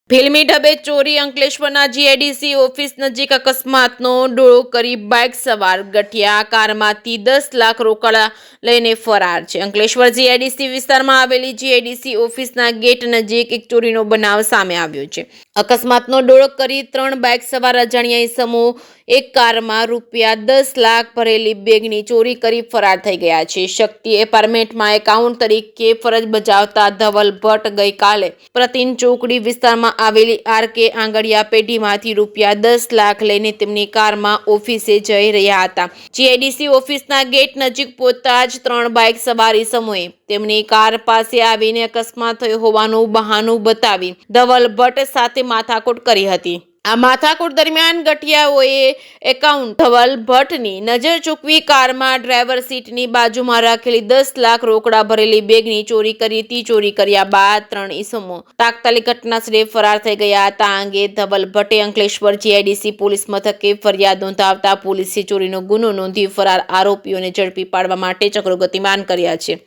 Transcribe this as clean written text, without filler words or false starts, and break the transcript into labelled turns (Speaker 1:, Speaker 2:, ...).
Speaker 1: ફિલ્મી ઢબે ચોરી અંકલેશ્વરના જીઆઈડીસી ઓફિસ નજીક અકસ્માતનો ડોળો કરી બાઇક સવાર ગઠિયા કારમાંથી 10 લાખ રોકડા લઈને ફરાર છે। અંકલેશ્વર જીઆઈડીસી વિસ્તારમાં આવેલી જીઆઈડીસી ઓફિસના ગેટ નજીક એક ચોરીનો બનાવ સામે આવ્યો છે। અકસ્માતનો ડોળો કરી 3 બાઇક સવાર અજાણ્યા ઇસમો એક કારમાં ₹10 લાખ ભરેલી બેગની ચોરી કરી ફરાર થઈ ગયા છે। શક્તિ એપાર્ટમેન્ટમાં એકાઉન્ટ તરીકે ફરજ બજાવતા ધવલ ભટ્ટ ગઈકાલે પ્રતિન ચોકડી વિસ્તારમાં આવેલી આરકે આંગડિયા પેઢીમાંથી ₹10 લાખ લઈને તેમની કારમાં ઓફિસે જઈ રહ્યા હતા। જીઆઈડીસી ઓફિસના ગેટ નજીક પહોંચતા જ 3 બાઇક સવાર ઇસમોએ તેમની કાર પાસે આવીને અકસ્માત થયો હોવાનું બહાનું બતાવી ધવલ ભટ્ટ સાથે માથાકૂટ કરી હતી। આ માથાકૂટ દરમિયાન ગઠિયાઓએ એકાઉન્ટ ધવલ ભટ્ટની નજર ચૂકવી કારમાં ડ્રાઈવર સીટની બાજુમાં રાખેલી 10 લાખ રોકડા ભરેલી બેગની ચોરી કરી હતી। ચોરી કર્યા બાદ 3 ઇસમો તાત્કાલિક ઘટનાસ્થળે ફરાર થઈ ગયા હતા। આ અંગે ધવલ ભટ્ટે અંકલેશ્વર જીઆઈડીસી પોલીસ મથકે ફરિયાદ નોંધાવતા પોલીસે ચોરીનો ગુનો નોંધી ફરાર આરોપીઓને ઝડપી પાડવા માટે ચક્રો ગતિમાન કર્યા છે।